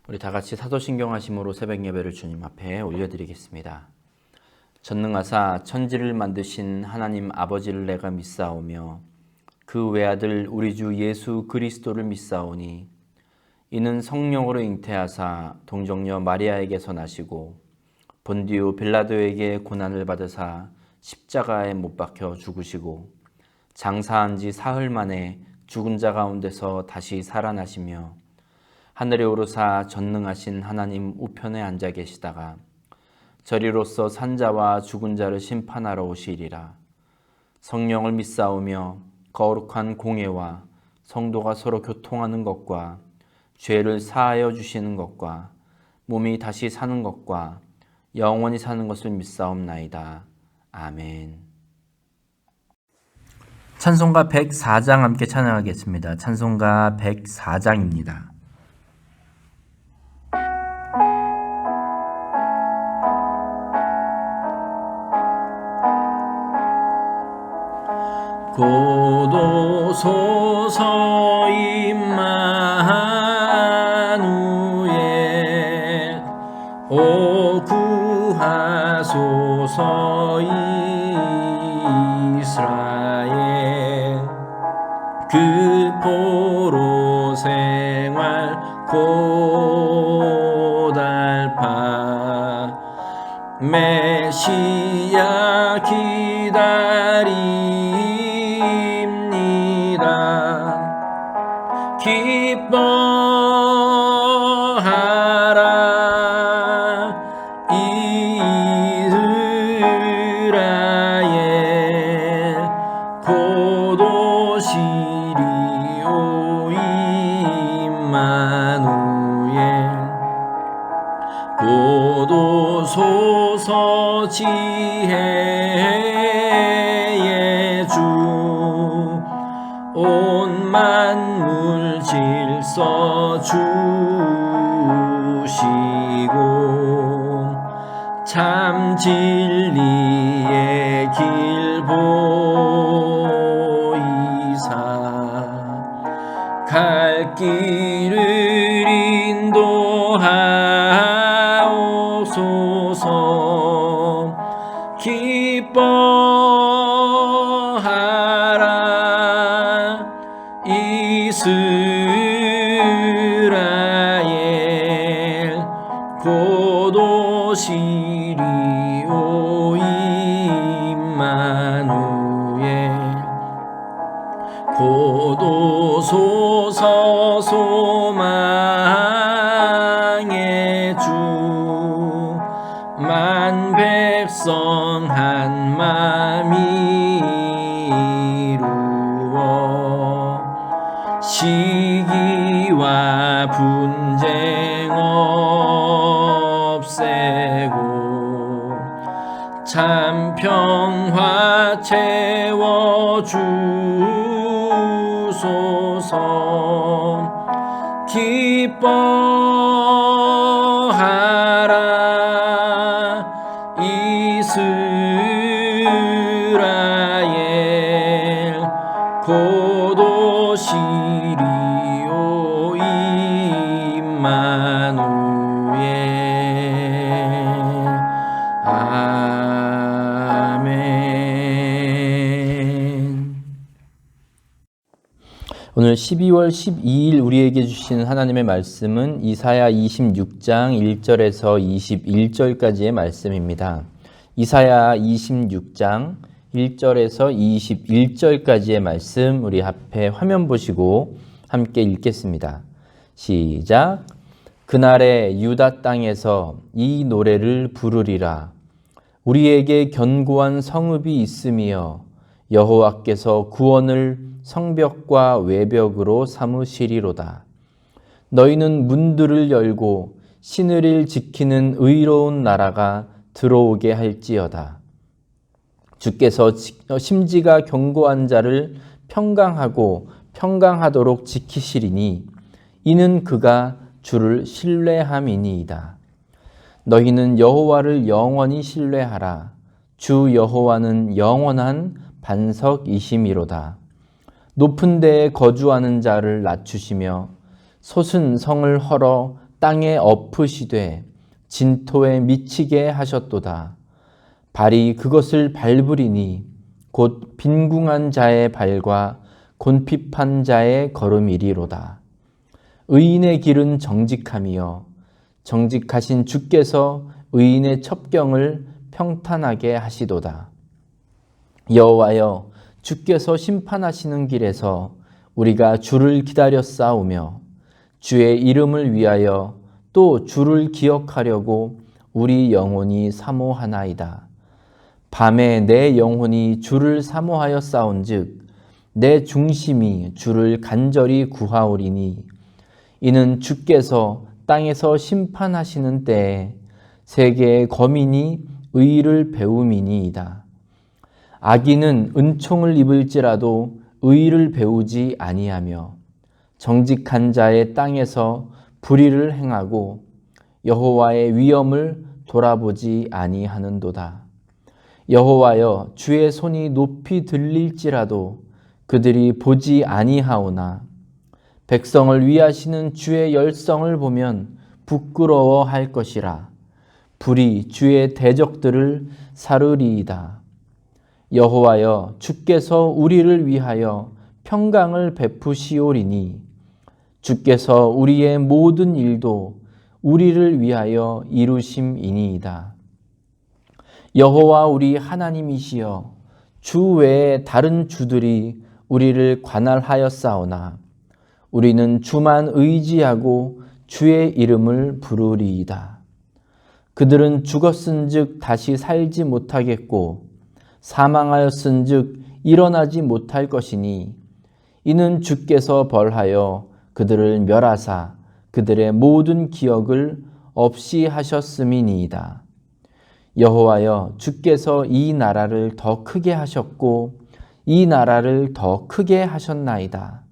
우리 다 같이 사도신경 하심으로 새벽 예배를 주님 앞에 올려드리겠습니다. 전능하사 천지를 만드신 하나님 아버지를 내가 믿사오며 그 외아들 우리 주 예수 그리스도를 믿사오니 이는 성령으로 잉태하사 동정녀 마리아에게서 나시고 본디오 빌라도에게 고난을 받으사 십자가에 못 박혀 죽으시고 장사한 지 사흘 만에 죽은 자 가운데서 다시 살아나시며 하늘에 오르사 전능하신 하나님 우편에 앉아 계시다가 저리로서 산자와 죽은 자를 심판하러 오시리라. 성령을 믿사오며 거룩한 공예와 성도가 서로 교통하는 것과 죄를 사하여 주시는 것과 몸이 다시 사는 것과 영원히 사는 것을 믿사옵나이다. 아멘. 찬송가 104장 함께 찬양하겠습니다. 찬송가 104장입니다. 고도소서 임마누엘 오 구하소서 이스라엘 그 포로 생활 고달파 메시아 기뻐하라 이스라엘 고도시리오 임마누엘 고도소서 지혜의 주 온 만물 질서 주시고 참 진리의 길 보이사 갈 길을 인도하옵소서 기뻐하라 이스라엘 고도시리오 임마누엘 고도소서 소망의 주 만 백성 한 맘 이루어 시기와 분쟁 없애고 참 평화 채워주소서 기뻐하라 이스라엘 고도시리오 임마누엘 아멘. 오늘 12월 12일 우리에게 주신 하나님의 말씀은 이사야 26장 1절에서 21절까지의 말씀입니다. 이사야 26장 1절에서 21절까지의 말씀 우리 앞에 화면 보시고 함께 읽겠습니다. 시작. 그날에 유다 땅에서 이 노래를 부르리라. 우리에게 견고한 성읍이 있으며 여호와께서 구원을 성벽과 외벽으로 삼으시리로다. 너희는 문들을 열고 시늘을 지키는 의로운 나라가 들어오게 할지어다. 주께서 심지가 견고한 자를 평강하고 평강하도록 지키시리니 이는 그가 주를 신뢰함이니이다. 너희는 여호와를 영원히 신뢰하라. 주 여호와는 영원한 반석이심이로다. 높은 데에 거주하는 자를 낮추시며 솟은 성을 헐어 땅에 엎으시되 진토에 미치게 하셨도다. 발이 그것을 밟으리니 곧 빈궁한 자의 발과 곤핍한 자의 걸음이리로다. 의인의 길은 정직함이여 정직하신 주께서 의인의 첩경을 평탄하게 하시도다. 여호와여 주께서 심판하시는 길에서 우리가 주를 기다려 싸우며 주의 이름을 위하여 또 주를 기억하려고 우리 영혼이 사모하나이다. 밤에 내 영혼이 주를 사모하여 싸운즉 내 중심이 주를 간절히 구하오리니 이는 주께서 땅에서 심판하시는 때에 세계의 거민이 의를 배움이니이다. 악인은 은총을 입을지라도 의를 배우지 아니하며 정직한 자의 땅에서 불의를 행하고 여호와의 위엄을 돌아보지 아니하는도다. 여호와여 주의 손이 높이 들릴지라도 그들이 보지 아니하오나 백성을 위하시는 주의 열성을 보면 부끄러워할 것이라. 불이 주의 대적들을 사르리이다. 여호와여 주께서 우리를 위하여 평강을 베푸시오리니 주께서 우리의 모든 일도 우리를 위하여 이루심이니이다. 여호와 우리 하나님이시여 주 외에 다른 주들이 우리를 관할하였사오나 우리는 주만 의지하고 주의 이름을 부르리이다. 그들은 죽었은즉 다시 살지 못하겠고 사망하였은즉 일어나지 못할 것이니 이는 주께서 벌하여 그들을 멸하사 그들의 모든 기억을 없이 하셨음이니이다. 여호와여 주께서 이 나라를 더 크게 하셨고 이 나라를 더 크게 하셨나이다.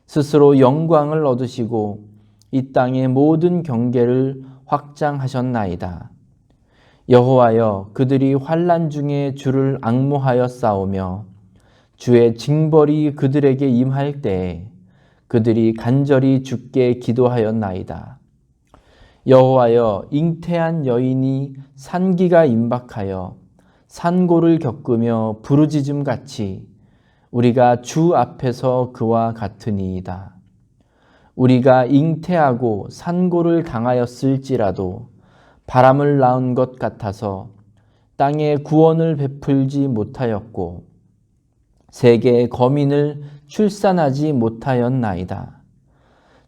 스스로 영광을 얻으시고 이 땅의 모든 경계를 확장하셨나이다. 여호와여 그들이 환난 중에 주를 앙모하여 싸우며 주의 징벌이 그들에게 임할 때에 그들이 간절히 주께 기도하였나이다. 여호와여 잉태한 여인이 산기가 임박하여 산고를 겪으며 부르짖음같이 우리가 주 앞에서 그와 같으니이다. 우리가 잉태하고 산고를 당하였을지라도 바람을 낳은 것 같아서 땅에 구원을 베풀지 못하였고 세계의 거민을 출산하지 못하였나이다.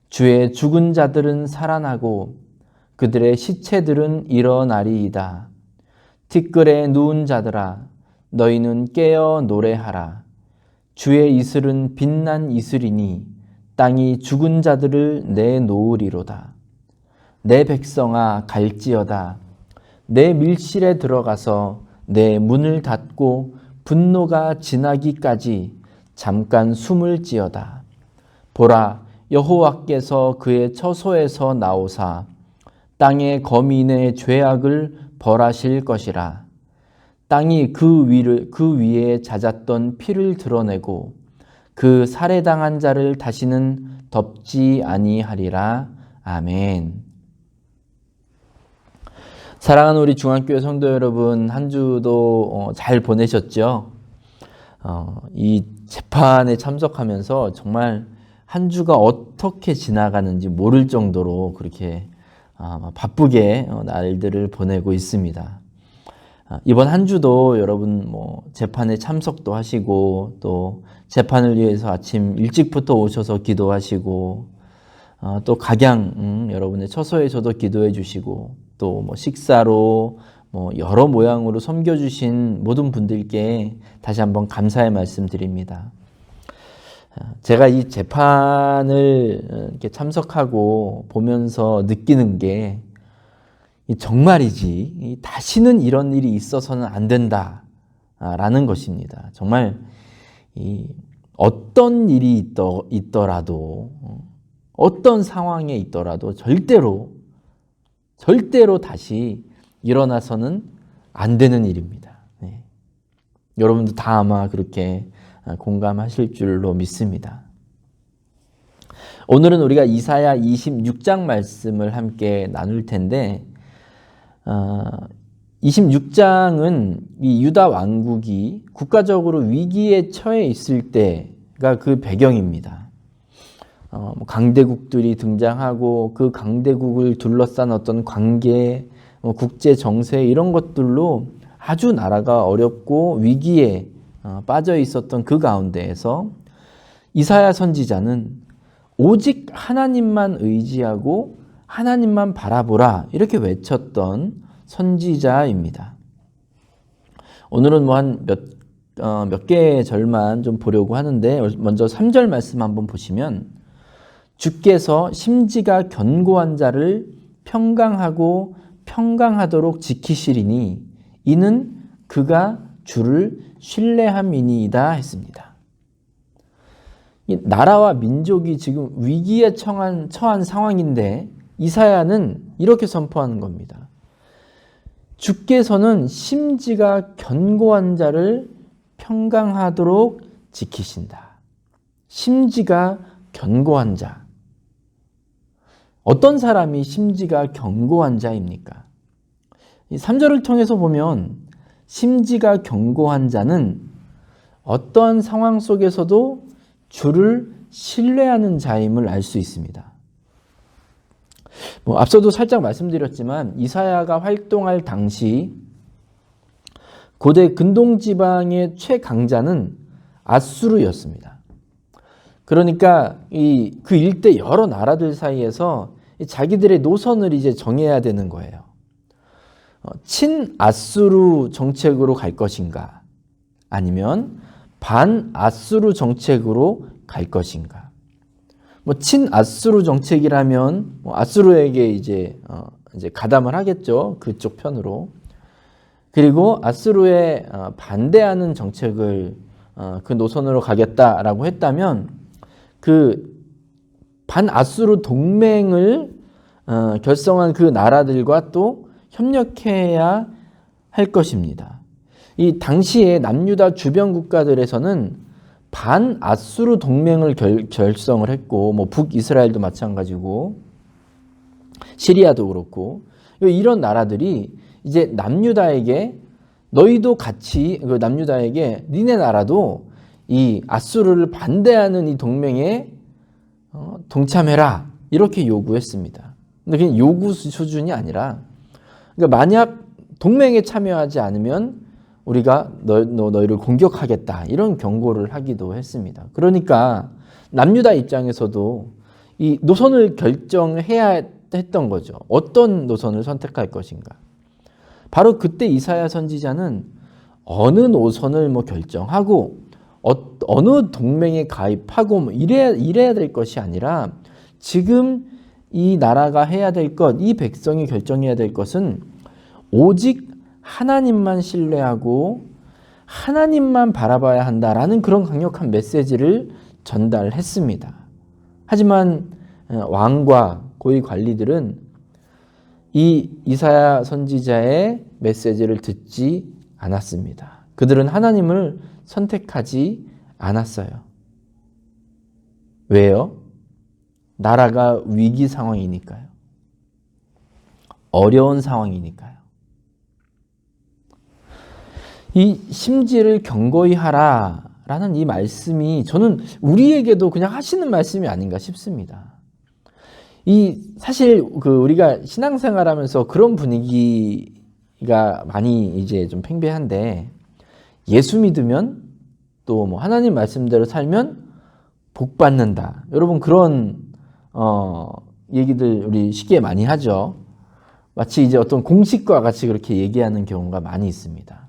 주의 죽은 자들은 살아나고 그들의 시체들은 일어나리이다. 티끌에 누운 자들아 너희는 깨어 노래하라. 주의 이슬은 빛난 이슬이니 땅이 죽은 자들을 내놓으리로다. 내 백성아 갈지어다. 내 밀실에 들어가서 내 문을 닫고 분노가 지나기까지 잠깐 숨을 지어다. 보라 여호와께서 그의 처소에서 나오사 땅의 거민의 죄악을 벌하실 것이라. 땅이 그 위에 잦았던 피를 드러내고 그 살해당한 자를 다시는 덮지 아니하리라. 아멘. 사랑하는 우리 중앙교회 성도 여러분, 한 주도 잘 보내셨죠? 이 재판에 참석하면서 정말 한 주가 어떻게 지나가는지 모를 정도로 그렇게 바쁘게 날들을 보내고 있습니다. 이번 한 주도 여러분 재판에 참석도 하시고 또 재판을 위해서 아침 일찍부터 오셔서 기도하시고 또 각양 여러분의 처소에서도 기도해 주시고 또 식사로 여러 모양으로 섬겨주신 모든 분들께 다시 한번 감사의 말씀 드립니다. 제가 이 재판을 이렇게 참석하고 보면서 느끼는 게 정말이지 다시는 이런 일이 있어서는 안 된다라는 것입니다. 정말 어떤 일이 있더라도 어떤 상황에 있더라도 절대로 다시 일어나서는 안 되는 일입니다. 네. 여러분도 다 아마 그렇게 공감하실 줄로 믿습니다. 오늘은 우리가 이사야 26장 말씀을 함께 나눌 텐데 26장은 이 유다 왕국이 국가적으로 위기에 처해 있을 때가 그 배경입니다. 강대국들이 등장하고 그 강대국을 둘러싼 어떤 관계, 국제 정세 이런 것들로 아주 나라가 어렵고 위기에 빠져 있었던 그 가운데에서 이사야 선지자는 오직 하나님만 의지하고 하나님만 바라보라 이렇게 외쳤던 선지자입니다. 오늘은 뭐 한 몇 개의 절만 좀 보려고 하는데 먼저 3절 말씀 한번 보시면 주께서 심지가 견고한 자를 평강하고 평강하도록 지키시리니 이는 그가 주를 신뢰함이니이다 했습니다. 이 나라와 민족이 지금 위기에 처한 상황인데 이사야는 이렇게 선포하는 겁니다. 주께서는 심지가 견고한 자를 평강하도록 지키신다. 심지가 견고한 자. 어떤 사람이 심지가 견고한 자입니까? 이 3절을 통해서 보면 심지가 견고한 자는 어떠한 상황 속에서도 주를 신뢰하는 자임을 알 수 있습니다. 앞서도 살짝 말씀드렸지만 이사야가 활동할 당시 고대 근동 지방의 최강자는 아수르였습니다. 그러니까 그 일대 여러 나라들 사이에서 자기들의 노선을 이제 정해야 되는 거예요. 친아수르 정책으로 갈 것인가? 아니면 반아수르 정책으로 갈 것인가? 친아수르 정책이라면 아수르에게 이제 가담을 하겠죠. 그쪽 편으로. 그리고 아수르에 반대하는 정책을 그 노선으로 가겠다라고 했다면 그 반아수르 동맹을 결성한 그 나라들과 또 협력해야 할 것입니다. 이 당시에 남유다 주변 국가들에서는 반아수르 동맹을 결성을 했고 북이스라엘도 마찬가지고 시리아도 그렇고 이런 나라들이 이제 남유다에게 너희도 같이 남유다에게 니네 나라도 이 아수르를 반대하는 이 동맹에 동참해라 이렇게 요구했습니다. 근데 그냥 요구 수준이 아니라 그러니까 만약 동맹에 참여하지 않으면 우리가 너희를 공격하겠다 이런 경고를 하기도 했습니다. 그러니까 남유다 입장에서도 이 노선을 결정해야 했던 거죠. 어떤 노선을 선택할 것인가. 바로 그때 이사야 선지자는 어느 노선을 결정하고 어느 동맹에 가입하고 이래야 될 것이 아니라 지금 이 나라가 해야 될 것, 이 백성이 결정해야 될 것은 오직 하나님만 신뢰하고 하나님만 바라봐야 한다라는 그런 강력한 메시지를 전달했습니다. 하지만 왕과 고위 관리들은 이 이사야 선지자의 메시지를 듣지 않았습니다. 그들은 하나님을 선택하지 않았어요. 왜요? 나라가 위기 상황이니까요. 어려운 상황이니까요. 이 심지를 견고히 하라라는 이 말씀이 저는 우리에게도 그냥 하시는 말씀이 아닌가 싶습니다. 사실 우리가 신앙생활하면서 그런 분위기가 많이 이제 좀 팽배한데 예수 믿으면 또 하나님 말씀대로 살면 복 받는다. 여러분 그런 얘기들 우리 쉽게 많이 하죠. 마치 이제 어떤 공식과 같이 그렇게 얘기하는 경우가 많이 있습니다.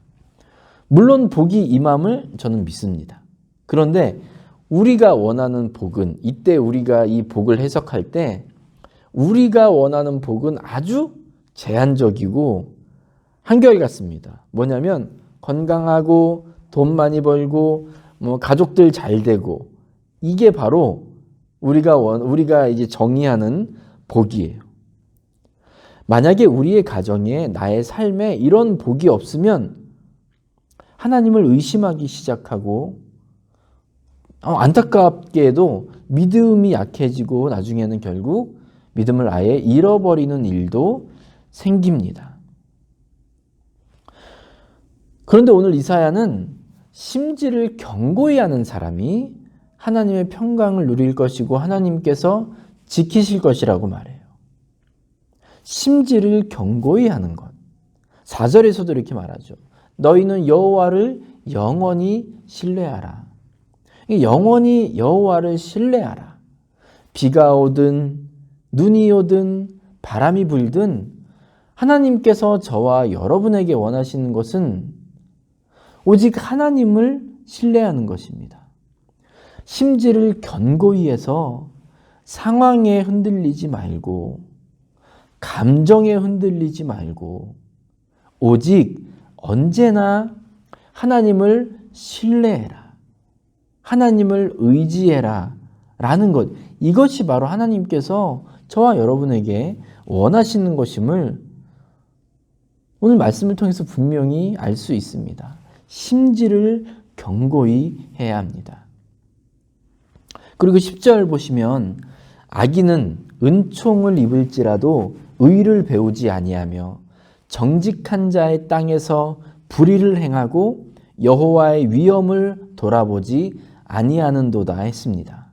물론 복이 임함을 저는 믿습니다. 그런데 우리가 원하는 복은 이때 우리가 이 복을 해석할 때 우리가 원하는 복은 아주 제한적이고 한결같습니다. 뭐냐면 건강하고 돈 많이 벌고 가족들 잘 되고 이게 바로 우리가 이제 정의하는 복이에요. 만약에 우리의 가정에 나의 삶에 이런 복이 없으면 하나님을 의심하기 시작하고 안타깝게도 믿음이 약해지고 나중에는 결국 믿음을 아예 잃어버리는 일도 생깁니다. 그런데 오늘 이사야는 심지를 경고히 하는 사람이 하나님의 평강을 누릴 것이고 하나님께서 지키실 것이라고 말해요. 심지를 경고히 하는 것. 4절에서도 이렇게 말하죠. 너희는 여호와를 영원히 신뢰하라. 영원히 여호와를 신뢰하라. 비가 오든 눈이 오든 바람이 불든 하나님께서 저와 여러분에게 원하시는 것은 오직 하나님을 신뢰하는 것입니다. 심지를 견고히 해서 상황에 흔들리지 말고 감정에 흔들리지 말고 오직 언제나 하나님을 신뢰해라. 하나님을 의지해라. 라는 것. 이것이 바로 하나님께서 저와 여러분에게 원하시는 것임을 오늘 말씀을 통해서 분명히 알 수 있습니다. 심지를 경고히 해야 합니다. 그리고 10절 보시면 악인은 은총을 입을지라도 의를 배우지 아니하며 정직한 자의 땅에서 불의를 행하고 여호와의 위엄을 돌아보지 아니하는도다 했습니다.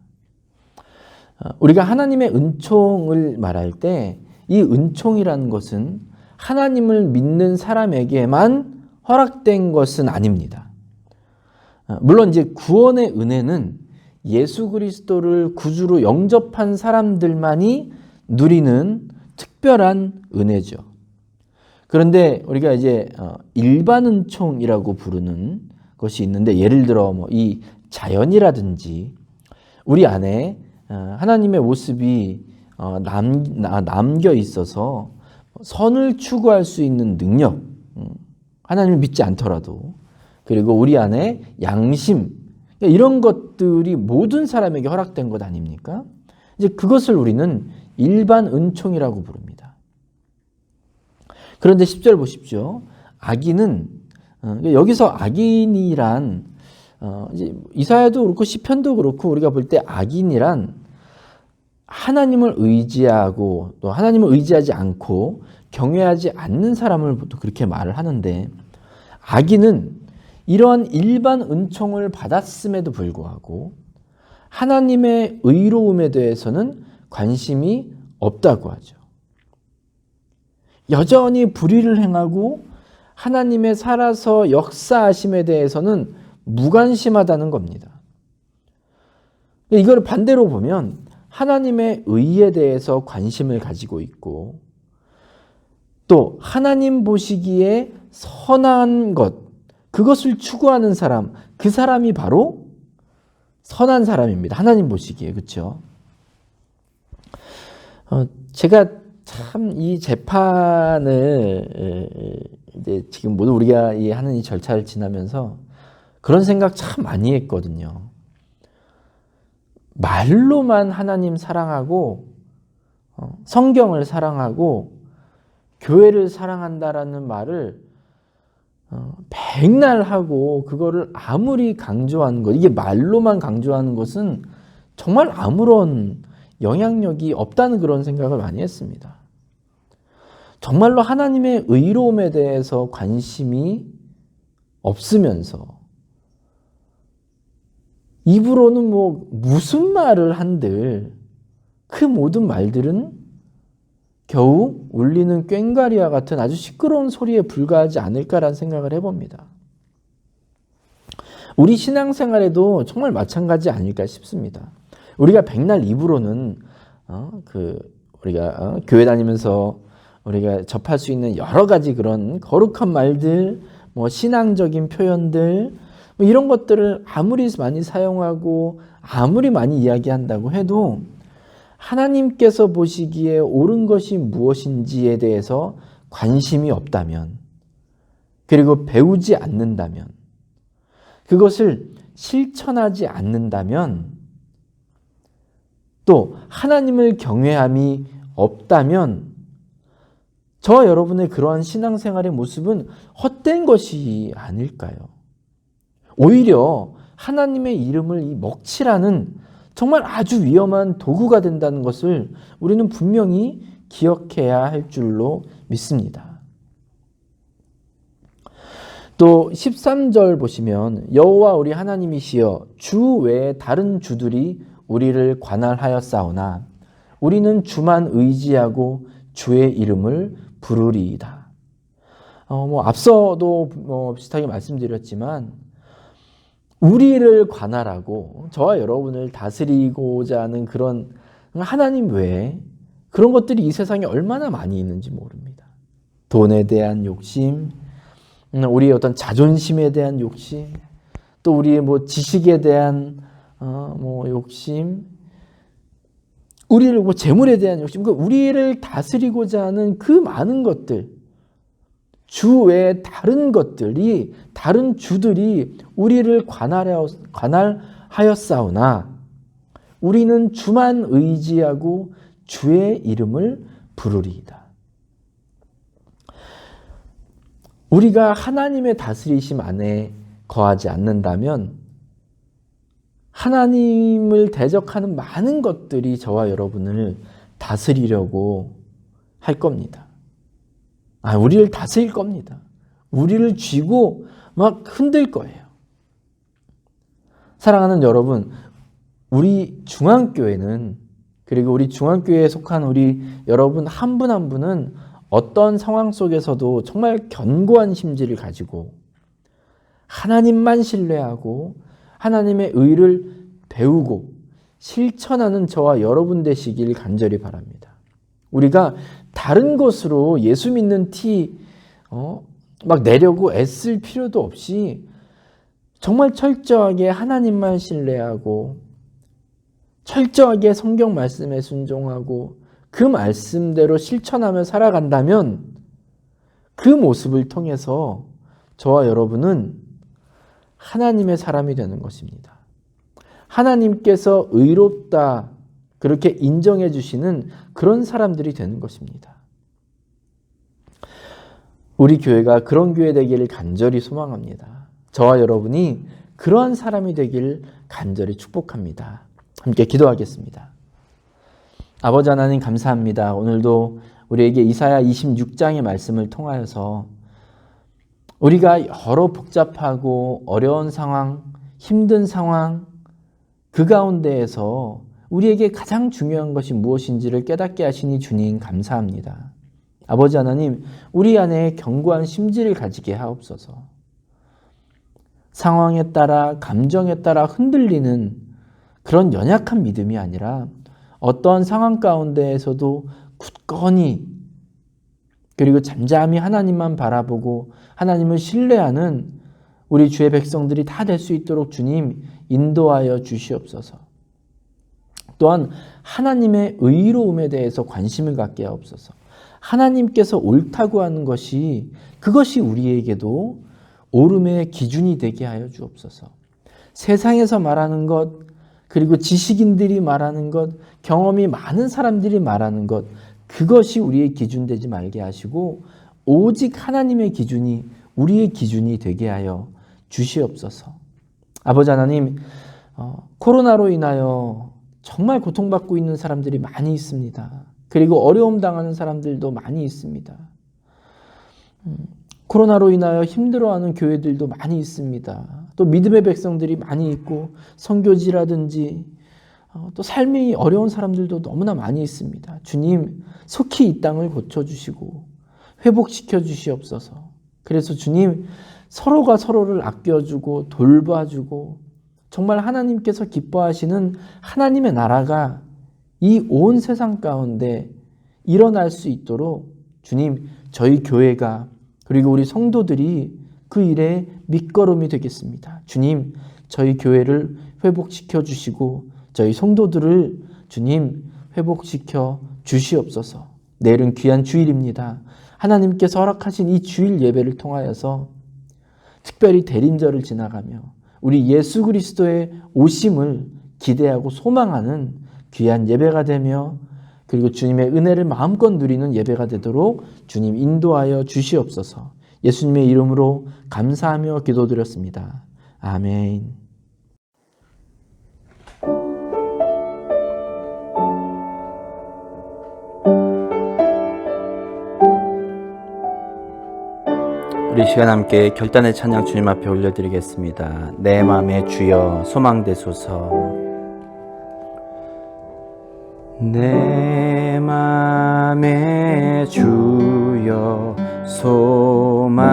우리가 하나님의 은총을 말할 때 이 은총이라는 것은 하나님을 믿는 사람에게만 허락된 것은 아닙니다. 물론 이제 구원의 은혜는 예수 그리스도를 구주로 영접한 사람들만이 누리는 특별한 은혜죠. 그런데 우리가 이제 일반 은총이라고 부르는 것이 있는데 예를 들어 이 자연이라든지 우리 안에 하나님의 모습이 남겨 있어서 선을 추구할 수 있는 능력, 하나님을 믿지 않더라도 그리고 우리 안에 양심 이런 것들이 모든 사람에게 허락된 것 아닙니까? 이제 그것을 우리는 일반 은총이라고 부릅니다. 그런데 10절 보십시오. 악인은 여기서 악인이란 이제 이사야도 그렇고 시편도 그렇고 우리가 볼 때 악인이란 하나님을 의지하고 또 하나님을 의지하지 않고 경외하지 않는 사람을 보통 그렇게 말을 하는데 악인은 이러한 일반 은총을 받았음에도 불구하고 하나님의 의로움에 대해서는 관심이 없다고 하죠. 여전히 불의를 행하고 하나님의 살아서 역사하심에 대해서는 무관심하다는 겁니다. 이걸 반대로 보면 하나님의 의에 대해서 관심을 가지고 있고 또 하나님 보시기에 선한 것, 그것을 추구하는 사람, 그 사람이 바로 선한 사람입니다. 하나님 보시기에. 그렇죠? 제가 참 이 재판을 이제 지금 모두 우리가 하는 이 절차를 지나면서 그런 생각 참 많이 했거든요. 말로만 하나님 사랑하고 성경을 사랑하고 교회를 사랑한다라는 말을 백날 하고 그거를 아무리 강조하는 것, 이게 말로만 강조하는 것은 정말 아무런 영향력이 없다는 그런 생각을 많이 했습니다. 정말로 하나님의 의로움에 대해서 관심이 없으면서 입으로는 무슨 말을 한들 그 모든 말들은 겨우 울리는 꽹과리와 같은 아주 시끄러운 소리에 불과하지 않을까라는 생각을 해봅니다. 우리 신앙생활에도 정말 마찬가지 아닐까 싶습니다. 우리가 백날 입으로는 우리가 교회 다니면서 우리가 접할 수 있는 여러 가지 그런 거룩한 말들, 신앙적인 표현들 이런 것들을 아무리 많이 사용하고 아무리 많이 이야기한다고 해도 하나님께서 보시기에 옳은 것이 무엇인지에 대해서 관심이 없다면 그리고 배우지 않는다면 그것을 실천하지 않는다면 또 하나님을 경외함이 없다면 저와 여러분의 그러한 신앙생활의 모습은 헛된 것이 아닐까요? 오히려 하나님의 이름을 이 먹칠하는 정말 아주 위험한 도구가 된다는 것을 우리는 분명히 기억해야 할 줄로 믿습니다. 또 13절 보시면 여호와 우리 하나님이시여 주 외에 다른 주들이 우리를 관할하였사오나 우리는 주만 의지하고 주의 이름을 부르리이다. 앞서도 비슷하게 말씀드렸지만 우리를 관할하고 저와 여러분을 다스리고자 하는 그런 하나님 외에 그런 것들이 이 세상에 얼마나 많이 있는지 모릅니다. 돈에 대한 욕심, 우리의 어떤 자존심에 대한 욕심, 또 우리의 지식에 대한 욕심, 우리를 재물에 대한 욕심, 우리를 다스리고자 하는 그 많은 것들, 주 외에 다른 것들이, 다른 주들이 우리를 관할하였사오나 우리는 주만 의지하고 주의 이름을 부르리이다. 우리가 하나님의 다스리심 안에 거하지 않는다면 하나님을 대적하는 많은 것들이 저와 여러분을 다스리려고 할 겁니다. 우리를 다스릴 겁니다. 우리를 쥐고 막 흔들 거예요. 사랑하는 여러분, 우리 중앙교회는, 그리고 우리 중앙교회에 속한 우리 여러분 한 분 한 분은 어떤 상황 속에서도 정말 견고한 심지를 가지고 하나님만 신뢰하고 하나님의 의를 배우고 실천하는 저와 여러분 되시길 간절히 바랍니다. 우리가 다른 것으로 예수 믿는 티 막 내려고 애쓸 필요도 없이 정말 철저하게 하나님만 신뢰하고 철저하게 성경 말씀에 순종하고 그 말씀대로 실천하며 살아간다면 그 모습을 통해서 저와 여러분은 하나님의 사람이 되는 것입니다. 하나님께서 의롭다 그렇게 인정해 주시는 그런 사람들이 되는 것입니다. 우리 교회가 그런 교회 되기를 간절히 소망합니다. 저와 여러분이 그러한 사람이 되기를 간절히 축복합니다. 함께 기도하겠습니다. 아버지 하나님 감사합니다. 오늘도 우리에게 이사야 26장의 말씀을 통하여서 우리가 여러 복잡하고 어려운 상황, 힘든 상황 그 가운데에서 우리에게 가장 중요한 것이 무엇인지를 깨닫게 하시니 주님 감사합니다. 아버지 하나님, 우리 안에 견고한 심지를 가지게 하옵소서. 상황에 따라 감정에 따라 흔들리는 그런 연약한 믿음이 아니라 어떠한 상황 가운데에서도 굳건히 그리고 잠잠히 하나님만 바라보고 하나님을 신뢰하는 우리 주의 백성들이 다 될 수 있도록 주님 인도하여 주시옵소서. 또한 하나님의 의로움에 대해서 관심을 갖게 하옵소서. 하나님께서 옳다고 하는 것이 그것이 우리에게도 옳음의 기준이 되게 하여 주옵소서. 세상에서 말하는 것, 그리고 지식인들이 말하는 것, 경험이 많은 사람들이 말하는 것, 그것이 우리의 기준 되지 말게 하시고 오직 하나님의 기준이 우리의 기준이 되게 하여 주시옵소서. 아버지 하나님, 코로나로 인하여 정말 고통받고 있는 사람들이 많이 있습니다. 그리고 어려움 당하는 사람들도 많이 있습니다. 코로나로 인하여 힘들어하는 교회들도 많이 있습니다. 또 믿음의 백성들이 많이 있고 선교지라든지 또 삶이 어려운 사람들도 너무나 많이 있습니다. 주님, 속히 이 땅을 고쳐주시고 회복시켜 주시옵소서. 그래서 주님, 서로가 서로를 아껴주고 돌봐주고 정말 하나님께서 기뻐하시는 하나님의 나라가 이 온 세상 가운데 일어날 수 있도록 주님, 저희 교회가 그리고 우리 성도들이 그 일에 밑거름이 되겠습니다. 주님, 저희 교회를 회복시켜 주시고 저희 성도들을 주님 회복시켜 주시옵소서. 내일은 귀한 주일입니다. 하나님께서 허락하신 이 주일 예배를 통하여서 특별히 대림절을 지나가며 우리 예수 그리스도의 오심을 기대하고 소망하는 귀한 예배가 되며 그리고 주님의 은혜를 마음껏 누리는 예배가 되도록 주님 인도하여 주시옵소서. 예수님의 이름으로 감사하며 기도드렸습니다. 아멘. 우리 시간 함께 결단의 찬양 주님 앞에 올려드리겠습니다. 내 맘의 주여 소망되소서. 내 맘의 주여 소망되소서.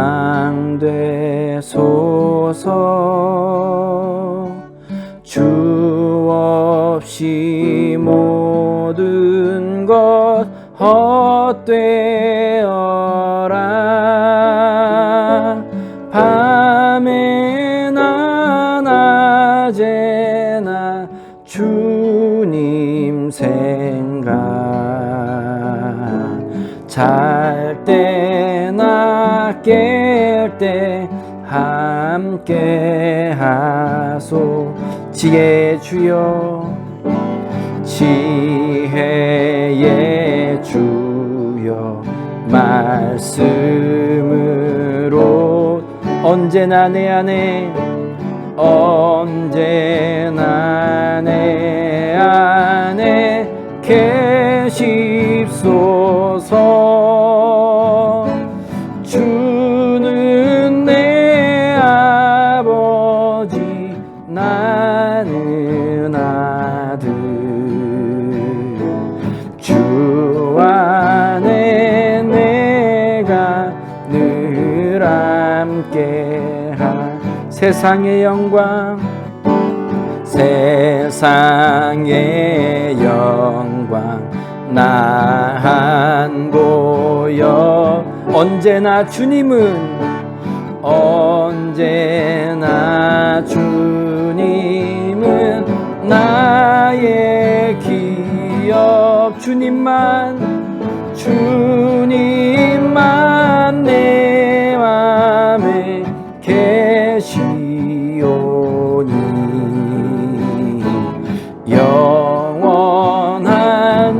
주 없이 모든 것 헛되어라. 밤에나 낮에나 주님 생각, 잘 때나 깰 때 함께 하소. 지혜의 주여 지혜의 주여 말씀으로 언제나 내 안에 언제나 내 안에 계십소서. 주는 내 아버지 나는 아들. 주 안에 내가 늘 함께하. 세상의 영광 세상의 영광 나 안 보여. 언제나 주님은 언제나 주님은 나의 기업. 주님만 내 맘에 계시오니 영원한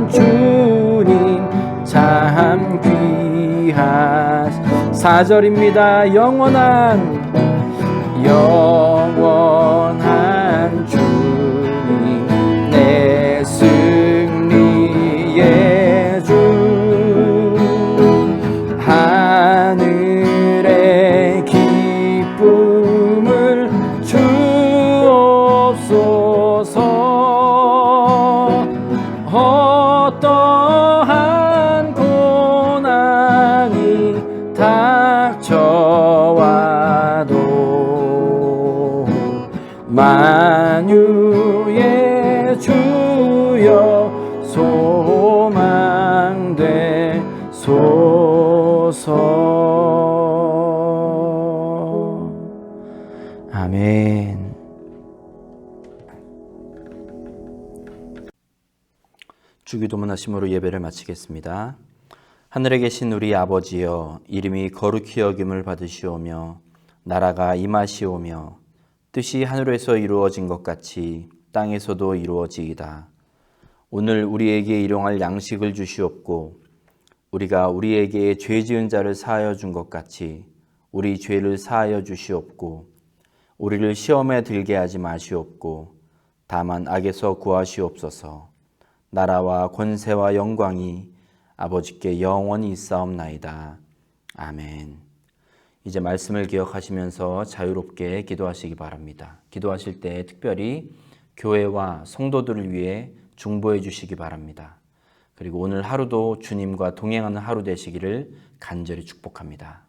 주님 참 귀하. 4절입니다. 영원한 주님 내 승리의 주. 하늘의 기쁨을 주옵소서. 어떠한 고난이 닥쳐와도 만유의 주여 소망되소서. 아멘. 주기도문 하심으로 예배를 마치겠습니다. 하늘에 계신 우리 아버지여, 이름이 거룩히 여김을 받으시오며 나라가 임하시오며 뜻이 하늘에서 이루어진 것 같이 땅에서도 이루어지이다. 오늘 우리에게 일용할 양식을 주시옵고 우리가 우리에게 죄 지은 자를 사하여 준 것 같이 우리 죄를 사하여 주시옵고 우리를 시험에 들게 하지 마시옵고 다만 악에서 구하시옵소서. 나라와 권세와 영광이 아버지께 영원히 있사옵나이다. 아멘. 이제 말씀을 기억하시면서 자유롭게 기도하시기 바랍니다. 기도하실 때 특별히 교회와 성도들을 위해 중보해 주시기 바랍니다. 그리고 오늘 하루도 주님과 동행하는 하루 되시기를 간절히 축복합니다.